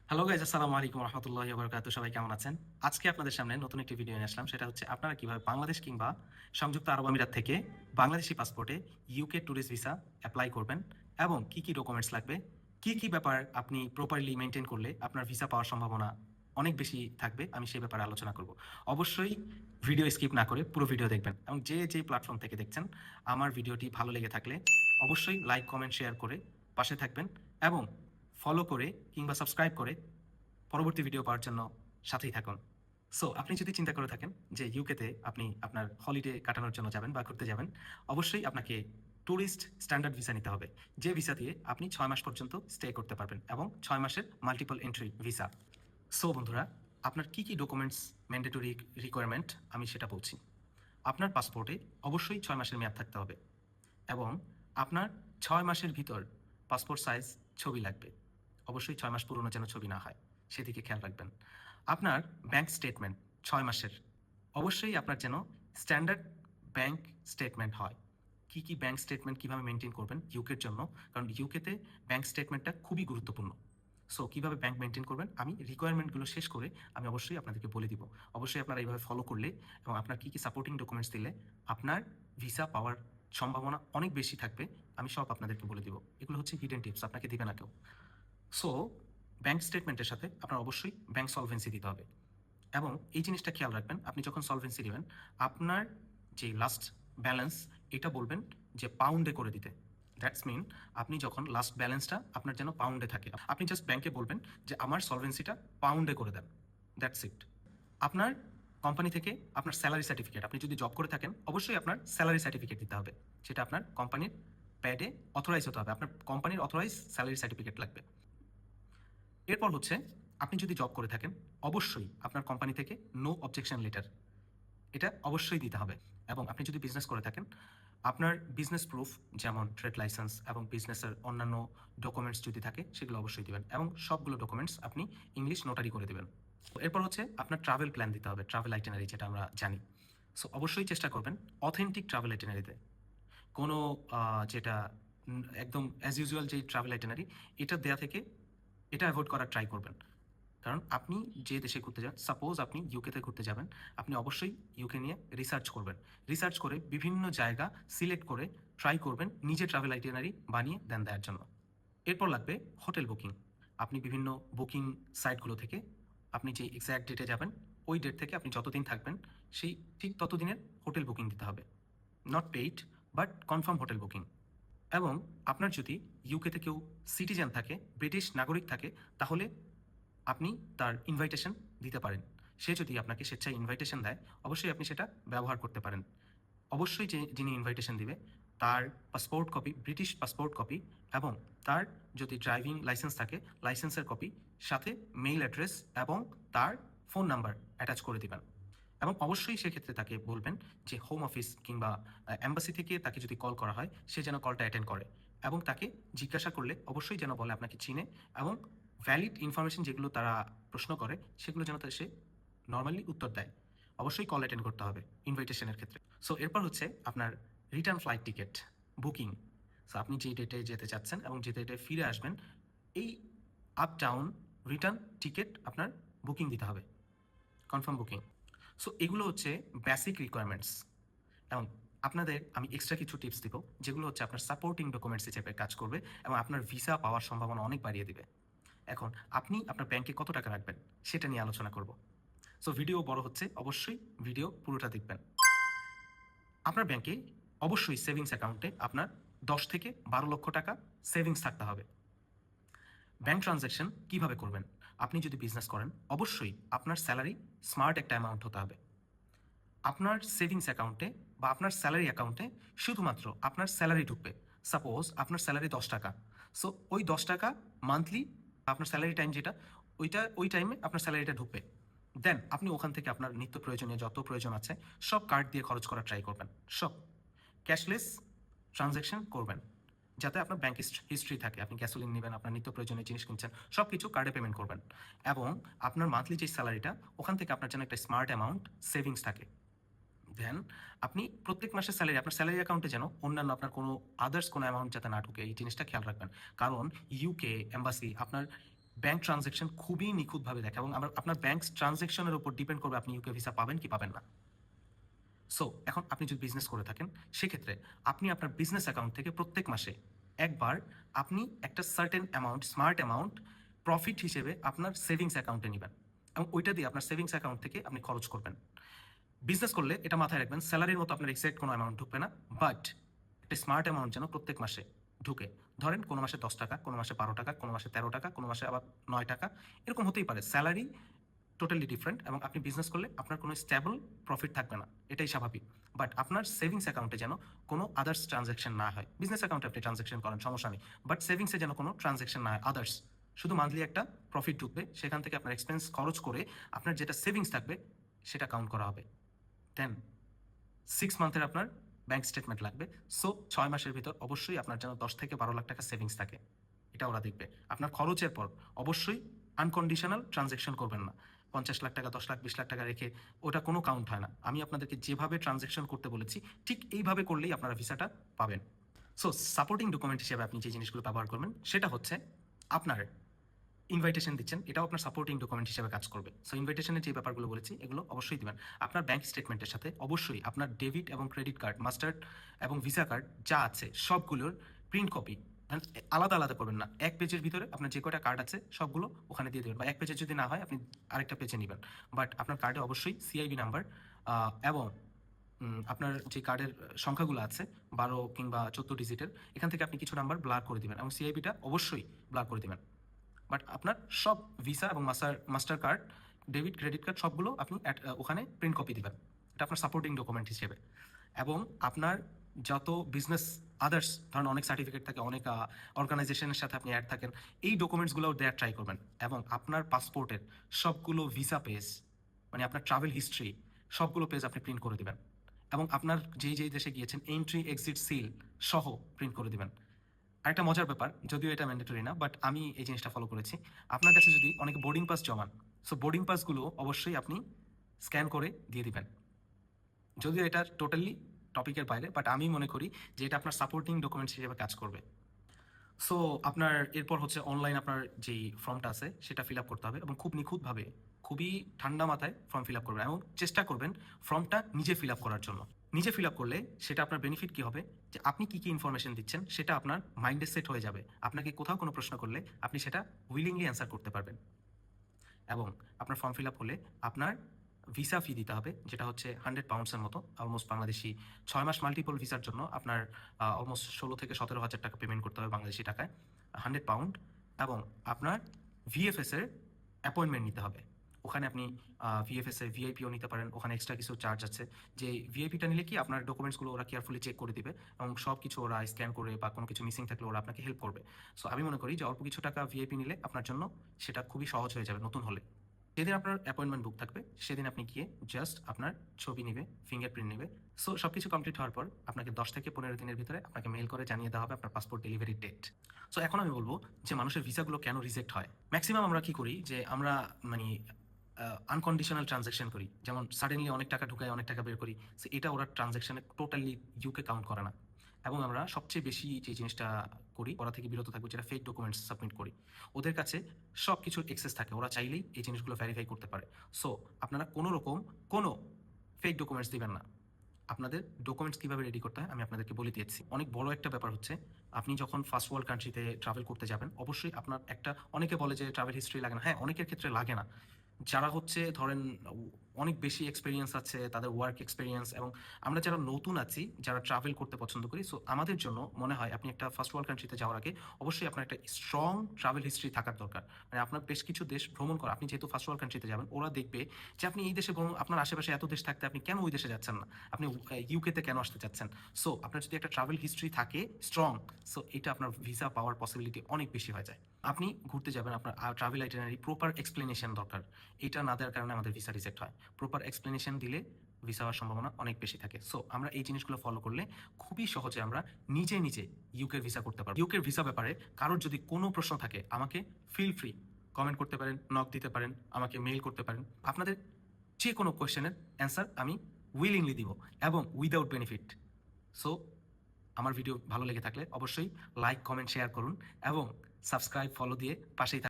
Hello guys, আসসালামু আলাইকুম রহমতুল্লাহি ওয়া বারাকাতুহু। সবাই কেমন আছেন? আজকে আপনাদের সামনে নতুন একটি ভিডিও নিয়ে আসলাম। সেটা হচ্ছে আপনারা কিভাবে বাংলাদেশ কিংবা সংযুক্ত আরব আমিরাত থেকে বাংলাদেশি পাসপোর্টে ইউকে ট্যুরিস্ট ভিসা এপ্লাই করবেন এবং কি কি ডকুমেন্টস লাগবে, কি কি ব্যাপার আপনি প্রপারলি মেইনটেইন করলে আপনার ভিসা পাওয়ার সম্ভাবনা অনেক বেশি থাকবে, আমি সেই ব্যাপারে আলোচনা করব। অবশ্যই ভিডিও স্কিপ না করে পুরো ভিডিও দেখবেন এবং যে প্ল্যাটফর্ম থেকে দেখছেন আমার ভিডিওটি ভালো লেগে থাকলে অবশ্যই লাইক, কমেন্ট, শেয়ার করে পাশে থাকবেন এবং ফলো করে কিংবা সাবস্ক্রাইব করে পরবর্তী ভিডিও পাওয়ার জন্য সাথেই থাকুন। সো আপনি যদি চিন্তা করে থাকেন যে ইউকেতে আপনি আপনার হলিডে কাটানোর জন্য যাবেন বা ঘুরতে যাবেন, অবশ্যই আপনাকে ট্যুরিস্ট স্ট্যান্ডার্ড ভিসা নিতে হবে। যে ভিসা দিয়ে আপনি 6 মাস পর্যন্ত স্টে করতে পারবেন এবং 6 মাসের মাল্টিপল এন্ট্রি ভিসা। সো বন্ধুরা, আপনার কি কি ডকুমেন্টস ম্যান্ডেটরি রিকোয়ারমেন্ট আমি সেটা বলছি। আপনার পাসপোর্টে অবশ্যই 6 মাসের মেয়াদ থাকতে হবে এবং আপনার 6 মাসের ভিতর পাসপোর্ট সাইজ ছবি লাগবে। অবশ্যই 6 মাস পুরনো যেন ছবি না হয়, সেদিকে খেয়াল রাখবেন। আপনার ব্যাংক স্টেটমেন্ট 6 মাসের, অবশ্যই আপনার যেন স্ট্যান্ডার্ড ব্যাংক স্টেটমেন্ট হয়। কি কি ব্যাংক স্টেটমেন্ট কীভাবে মেনটেন করবেন ইউকের জন্য, কারণ ইউকেতে ব্যাংক স্টেটমেন্টটা খুবই গুরুত্বপূর্ণ। সো কীভাবে ব্যাংক মেনটেন করবেন আমি রিকোয়ারমেন্টগুলো শেষ করে আমি অবশ্যই আপনাদেরকে বলে দিব। অবশ্যই আপনারা এইভাবে ফলো করলে এবং আপনার কী কী সাপোর্টিং ডকুমেন্টস দিলে আপনার ভিসা পাওয়ার সম্ভাবনা অনেক বেশি থাকবে, আমি সব আপনাদেরকে বলে দিব। এগুলো হচ্ছে হিডেন টিপস, আপনাকে দিবে না কেউ। সো ব্যাংক স্টেটমেন্টের সাথে আপনার অবশ্যই ব্যাংক সলভেন্সি দিতে হবে এবং এই জিনিসটা খেয়াল রাখবেন, আপনি যখন সলভেন্সি দিবেন আপনার যে লাস্ট ব্যালেন্স এটা বলবেন যে পাউন্ডে করে দিতে। দ্যাটস মিন আপনি যখন লাস্ট ব্যালেন্সটা আপনার যেন পাউন্ডে থাকে, আপনি জাস্ট ব্যাংকে বলবেন যে আমার সলভেন্সিটা পাউন্ডে করে দেন। That's it. আপনার কোম্পানি থেকে আপনার স্যালারি সার্টিফিকেট, আপনি যদি জব করে থাকেন অবশ্যই আপনার স্যালারি সার্টিফিকেট দিতে হবে। সেটা আপনার কোম্পানির প্যাডে অথরাইজ হতে হবে, আপনার কোম্পানির অথরাইজ স্যালারি সার্টিফিকেট লাগবে। এরপর হচ্ছে আপনি যদি জব করে থাকেন অবশ্যই আপনার কোম্পানি থেকে নো অবজেকশন লেটার, এটা অবশ্যই দিতে হবে। এবং আপনি যদি বিজনেস করে থাকেন আপনার বিজনেস প্রুফ যেমন ট্রেড লাইসেন্স এবং বিজনেসের অন্যান্য ডকুমেন্টস যদি থাকে সেগুলো অবশ্যই দিবেন এবং সবগুলো ডকুমেন্টস আপনি ইংলিশ নোটারি করে দেবেন। এরপর হচ্ছে আপনার ট্রাভেল প্ল্যান দিতে হবে, ট্রাভেল আইটিনারি যেটা আমরা জানি। সো অবশ্যই চেষ্টা করবেন অথেন্টিক ট্রাভেল আইটিনারিতে, কোনো যেটা একদম অ্যাজ ইউজুয়াল যে ট্রাভেল আইটিনারি এটা দেয়া থেকে এটা অ্যাভয়েড করার ট্রাই করবেন। কারণ আপনি যে দেশে ঘুরতে যান, সাপোজ আপনি ইউকেতে ঘুরতে যাবেন, আপনি অবশ্যই ইউকে নিয়ে রিসার্চ করবেন। রিসার্চ করে বিভিন্ন জায়গা সিলেক্ট করে ট্রাই করবেন নিজে ট্রাভেল আইটিনারি বানিয়ে দেন দেওয়ার জন্য। এরপর লাগবে হোটেল বুকিং। আপনি বিভিন্ন বুকিং সাইটগুলো থেকে আপনি যে এক্স্যাক্ট ডেটে যাবেন ওই ডেট থেকে আপনি যতদিন থাকবেন সেই ঠিক ততদিনের হোটেল বুকিং দিতে হবে। Not paid but confirm hotel booking. এবং আপনার যদি ইউকেতে কেউ সিটিজেন থাকে, ব্রিটিশ নাগরিক থাকে, তাহলে আপনি তার ইনভাইটেশন দিতে পারেন। সে যদি আপনাকে স্বেচ্ছায় ইনভাইটেশন দেয় অবশ্যই আপনি সেটা ব্যবহার করতে পারেন। অবশ্যই যিনি ইনভাইটেশন দিবে তার passport copy, British passport copy এবং তার যদি ড্রাইভিং লাইসেন্স থাকে লাইসেন্সের কপি, সাথে মেইল অ্যাড্রেস এবং তার ফোন নাম্বার অ্যাটাচ করে দিবেন। এবং অবশ্যই সেক্ষেত্রে তাকে বলবেন যে হোম অফিস কিংবা এম্বাসি থেকে তাকে যদি কল করা হয় সে যেন কলটা অ্যাটেন্ড করে এবং তাকে জিজ্ঞাসা করলে অবশ্যই যেন বলে আপনাকে চিনে এবং ভ্যালিড ইনফরমেশন যেগুলো তারা প্রশ্ন করে সেগুলো যেন সে নর্মালি উত্তর দেয়। অবশ্যই কল অ্যাটেন্ড করতে হবে ইনভাইটেশনের ক্ষেত্রে। সো এরপর হচ্ছে আপনার return flight ticket booking. So আপনি যে ডেটে যেতে চাচ্ছেন এবং যে ডেটে ফিরে আসবেন এই আপ ডাউন রিটার্ন টিকিট আপনার বুকিং দিতে হবে, কনফার্ম বুকিং। সো এগুলো হচ্ছে বেসিক রিকোয়ারমেন্টস এবং আপনাদের আমি এক্সট্রা কিছু টিপস দিব যেগুলো হচ্ছে আপনার সাপোর্টিং ডকুমেন্টস হিসেবে কাজ করবে এবং আপনার ভিসা পাওয়ার সম্ভাবনা অনেক বাড়িয়ে দিবে। এখন আপনি আপনার ব্যাংকে কত টাকা রাখবেন সেটা নিয়ে আলোচনা করব। সো ভিডিও বড় হচ্ছে, অবশ্যই ভিডিও পুরোটা দেখবেন। আপনার ব্যাংকে অবশ্যই সেভিংস অ্যাকাউন্টে আপনার 10 থেকে 12 লক্ষ টাকা সেভিংস থাকতে হবে। ব্যাংক ট্রানজ্যাকশন কিভাবে করবেন? আপনি যদি বিজনেস করেন অবশ্যই আপনার স্যালারি স্মার্ট একটা অ্যামাউন্ট হতে হবে। আপনার সেভিংস অ্যাকাউন্টে বা আপনার স্যালারি অ্যাকাউন্টে শুধুমাত্র আপনার স্যালারি ঢুকবে। সাপোজ আপনার স্যালারি 10 টাকা, সো ওই 10 টাকা মান্থলি আপনার স্যালারি টাইম যেটা ওই টাইমে আপনার স্যালারিটা ঢুকবে। দেন আপনি ওখান থেকে আপনার নিত্য প্রয়োজনীয় যত প্রয়োজন আছে সব কার্ড দিয়ে খরচ করার ট্রাই করবেন, সব ক্যাশলেস ট্রানজ্যাকশন করবেন যাতে আপনার ব্যাংক হিস্ট্রি থাকে। আপনি গ্যাসোলিন নেবেন, আপনার নিত্য প্রয়োজনীয় জিনিস কিনছেন, সব কিছু কার্ডে পেমেন্ট করবেন এবং আপনার মান্থলি যে স্যালারিটা ওখান থেকে আপনার যেন একটা স্মার্ট অ্যামাউন্ট সেভিংস থাকে। দেন আপনি প্রত্যেক মাসের স্যালারি আপনার স্যালারি অ্যাকাউন্টে যেন অন্যান্য আপনার কোনো আদার্স কোনো অ্যামাউন্ট যাতে না ঢুকে এই জিনিসটা খেয়াল রাখবেন। কারণ ইউকে এম্বাসি আপনার ব্যাংক ট্রানজ্যাকশন খুবই নিখুঁতভাবে দেখে এবং আপনার ব্যাংক ট্রানজ্যাকশনের উপর ডিপেন্ড করবে আপনি ইউকে ভিসা পাবেন কি পাবেন না। সো এখন আপনি যদি বিজনেস করে থাকেন সেক্ষেত্রে আপনি আপনার বিজনেস অ্যাকাউন্ট থেকে প্রত্যেক মাসে একবার আপনি একটা certain amount, smart amount profit হিসেবে আপনার সেভিংস অ্যাকাউন্টে নেবেন এবং ওইটা দিয়ে আপনার সেভিংস অ্যাকাউন্ট থেকে আপনি খরচ করবেন। বিজনেস করলে এটা মাথায় রাখবেন, স্যালারির মতো আপনার এক্সাক্ট কোনো অ্যামাউন্ট ঢুকবে না, বাট একটা স্মার্ট অ্যামাউন্ট যেন প্রত্যেক মাসে ঢুকে। ধরেন কোনো মাসে 10 টাকা, কোনো মাসে 12 টাকা, কোনো মাসে 13 টাকা, কোনো মাসে আবার 9 টাকা, এরকম হতেই পারে। স্যালারি টোটালি ডিফারেন্ট এবং আপনি বিজনেস করলে আপনার কোনো স্টেবল প্রফিট থাকবে না, এটাই স্বাভাবিক। বাট আপনার সেভিংস অ্যাকাউন্টে যেন কোনো আদার্স ট্রানজ্যাকশন না হয়। বিজনেস অ্যাকাউন্টে আপনি ট্রানজ্যাকশন করেন, সমস্যা নেই, বাট সেভিংসে যেন কোনো ট্রানজ্যাকশন না হয় আদার্স। শুধু মান্থলি একটা প্রফিট ঢুকবে, সেখান থেকে আপনার এক্সপেন্স খরচ করে আপনার যেটা সেভিংস থাকবে সেটা কাউন্ট করা হবে। দেন 6 মান্থের আপনার ব্যাংক স্টেটমেন্ট লাগবে। সো 6 মাসের ভিতর অবশ্যই আপনার যেন 10 থেকে 12 লাখ টাকা সেভিংস থাকে, এটা ওরা দেখবে। আপনার খরচের পর অবশ্যই আনকন্ডিশনাল ট্রানজ্যাকশন করবেন না। 50 লাখ টাকা, 10 লাখ, 20 লাখ টাকা রেখে ওটা কোনো কাউন্ট হয় না। আমি আপনাদেরকে যেভাবে ট্রানজ্যাকশন করতে বলেছি ঠিক এইভাবে করলেই আপনারা ভিসাটা পাবেন। সো সাপোর্টিং ডকুমেন্ট হিসেবে আপনি যে জিনিসগুলো ব্যবহার করবেন সেটা হচ্ছে আপনার ইনভাইটেশন দিচ্ছেন, এটাও আপনার সাপোর্টিং ডকুমেন্ট হিসেবে কাজ করবে। সো ইনভাইটেশনের যে ব্যাপারগুলো বলেছি এগুলো অবশ্যই দিবেন। আপনার ব্যাংক স্টেটমেন্টের সাথে অবশ্যই আপনার ডেবিট এবং ক্রেডিট কার্ড, মাস্টার এবং ভিসা কার্ড যা আছে সবগুলোর প্রিন্ট কপি, আলাদা আলাদা করবেন না। এক পেজের ভিতরে আপনার যে কটা কার্ড আছে সবগুলো ওখানে দিয়ে দেবেন, বা এক পেজে যদি না হয় আপনি আরেকটা পেজে নেবেন। বাট আপনার কার্ডে অবশ্যই সিআইবি নাম্বার এবং আপনার যে কার্ডের সংখ্যাগুলো আছে 12 কিংবা 14 ডিজিটের, এখান থেকে আপনি কিছু নাম্বার ব্লার করে দিবেন এবং সিআইবিটা অবশ্যই ব্লার করে দিবেন। বাট আপনার সব ভিসা এবং master card, debit, credit card সবগুলো আপনি ওখানে প্রিন্ট কপি দিবেন। এটা আপনার সাপোর্টিং ডকুমেন্ট হিসেবে। এবং আপনার যত বিজনেস আদার্স, ধরেন অনেক সার্টিফিকেট থাকে, অনেক অর্গানাইজেশনের সাথে আপনি অ্যাড থাকেন, এই ডকুমেন্টসগুলো দেওয়ার ট্রাই করবেন। এবং আপনার পাসপোর্টের সবগুলো ভিসা পেজ, মানে আপনার ট্রাভেল হিস্ট্রি সবগুলো পেজ আপনি প্রিন্ট করে দিবেন এবং আপনার যেই যেই দেশে গিয়েছেন এন্ট্রি এক্সিট সিল সহ প্রিন্ট করে দিবেন। আরেকটা মজার ব্যাপার, যদিও এটা ম্যান্ডেটরি না, বাট আমি এই জিনিসটা ফলো করেছি। আপনার কাছে যদি অনেকে বোর্ডিং পাস জমান, সো বোর্ডিং পাসগুলো অবশ্যই আপনি স্ক্যান করে দিয়ে দিবেন। যদিও এটা টোটালি টপিকের বাইরে, বাট আমি মনে করি যে এটা আপনার সাপোর্টিং ডকুমেন্টস হিসেবে কাজ করবে। সো আপনার এরপর হচ্ছে অনলাইন আপনার যেই ফর্মটা আছে সেটা ফিল আপ করতে হবে এবং খুব নিখুঁতভাবে, খুবই ঠান্ডা মাথায় ফর্ম ফিল আপ করবেন এবং চেষ্টা করবেন ফর্মটা নিজে ফিল আপ করার জন্য। নিজে ফিল আপ করলে সেটা আপনার বেনিফিট কী হবে, যে আপনি কী কী ইনফরমেশন দিচ্ছেন সেটা আপনার মাইন্ডে সেট হয়ে যাবে। আপনাকে কোথাও কোনো প্রশ্ন করলে আপনি সেটা উইলিংলি অ্যান্সার করতে পারবেন। এবং আপনার ফর্ম ফিল আপ হলে আপনার ভিসা ফি দিতে হবে, যেটা হচ্ছে 100 পাউন্ডসের মতো, অলমোস্ট বাংলাদেশি 6 মাস মাল্টিপল ভিসার জন্য আপনার অলমোস্ট 16 থেকে 17 হাজার টাকা পেমেন্ট করতে হবে বাংলাদেশি টাকায়, 100 পাউন্ড। এবং আপনার ভিএফএস এর অ্যাপয়েন্টমেন্ট নিতে হবে। ওখানে আপনি ভিএফএস এর ভিআইপিও নিতে পারেন, ওখানে এক্সট্রা কিছু চার্জ আছে। যে ভিআইপিটা নিলে কি আপনার ডকুমেন্টসগুলো ওরা কেয়ারফুলি চেক করে দিবে এবং সব কিছু ওরা স্ক্যান করে বা কোনো কিছু মিসিং থাকলে ওরা আপনাকে হেল্প করবে। সো আমি মনে করি যে অল্প কিছু টাকা ভিআইপি নিলে আপনার জন্য সেটা খুবই সহজ হয়ে যাবে নতুন হলে। যেদিন আপনার অ্যাপয়েন্টমেন্ট বুক থাকবে সেদিন আপনি গিয়ে জাস্ট আপনার ছবি নেবে, ফিঙ্গারপ্রিন্ট নেবে। সো সব কিছু কমপ্লিট হওয়ার পর আপনাকে 10 থেকে 15 দিনের ভিতরে আপনাকে মেইল করে জানিয়ে দেওয়া হবে আপনার পাসপোর্ট ডেলিভারি ডেট। সো এখন আমি বলবো যে মানুষের ভিসাগুলো কেন রিজেক্ট হয়। ম্যাক্সিমাম আমরা কি করি যে আমরা মানে আনকন্ডিশনাল ট্রানজ্যাকশন করি, যেমন সাডেনলি অনেক টাকা ঢুকাই, অনেক টাকা বের করি। সো এটা ওরা ট্রানজ্যাকশনে টোটালি ইউকে কাউন্ট করে না। এবং আমরা সবচেয়ে বেশি যে জিনিসটা করি, ওরা থেকে বিরত থাকবো, যেটা ফেক ডকুমেন্টস সাবমিট করি। ওদের কাছে সব কিছুর এক্সেস থাকে, ওরা চাইলেই এই জিনিসগুলো ভেরিফাই করতে পারে। সো আপনারা কোনো রকম কোনো ফেক ডকুমেন্টস দিবেন না। আপনাদের ডকুমেন্টস কীভাবে রেডি করতে হয় আমি আপনাদেরকে বলে দিয়েছি। অনেক বড় একটা ব্যাপার হচ্ছে, আপনি যখন ফার্স্ট ওয়ার্ল্ড কান্ট্রিতে ট্রাভেল করতে যাবেন অবশ্যই আপনার একটা, অনেকে বলে যে ট্রাভেল হিস্ট্রি লাগে না, হ্যাঁ অনেকের ক্ষেত্রে লাগে না। যারা হচ্ছে ধরেন অনেক বেশি এক্সপেরিয়েন্স আছে, তাদের ওয়ার্ক এক্সপেরিয়েন্স, এবং আমরা যারা নতুন আছি, যারা ট্রাভেল করতে পছন্দ করি, সো আমাদের জন্য মনে হয় আপনি একটা ফার্স্ট ওয়ার্ল্ড কান্ট্রিতে যাওয়ার আগে অবশ্যই আপনার একটা স্ট্রং ট্রাভেল হিস্ট্রি থাকার দরকার। মানে আপনার বেশ কিছু দেশ ভ্রমণ করা, আপনি যেহেতু ফার্স্ট ওয়ার্ল্ড কান্ট্রিতে যাবেন ওরা দেখবে যে আপনি এই দেশে ভ্রমণ, আপনার আশেপাশে এত দেশ থাকতে আপনি কেন ওই দেশে যাচ্ছেন না, আপনি ইউকেতে কেন আসতে চাচ্ছেন। সো আপনার যদি একটা ট্রাভেল হিস্ট্রি থাকে স্ট্রং, সো এটা আপনার ভিসা পাওয়ার পসিবিলিটি অনেক বেশি হয়ে যায়। আপনি ঘুরতে যাবেন, আপনার ট্রাভেল আইটিনারি প্রপার এক্সপ্লেনেশন দরকার। এটা না দেওয়ার কারণে আমাদের ভিসা রিজেক্ট হয়। প্রপার এক্সপ্লেনেশন দিলে ভিসা হওয়ার সম্ভাবনা অনেক বেশি থাকে। সো আমরা এই জিনিসগুলো ফলো করলে খুবই সহজে আমরা নিজে নিজে ইউকের ভিসা করতে পারবো। ইউকের ভিসা ব্যাপারে কারোর যদি কোনো প্রশ্ন থাকে আমাকে ফিল ফ্রি কমেন্ট করতে পারেন, নক দিতে পারেন, আমাকে মেইল করতে পারেন। আপনাদের যে কোনো কোয়েশ্চেনের অ্যান্সার আমি উইলিংলি দিব এবং উইদাউট বেনিফিট। সো আমার ভিডিও ভালো লেগে থাকলে অবশ্যই লাইক, কমেন্ট, শেয়ার করুন এবং সাবস্ক্রাইব, ফলো দিয়ে পাশেই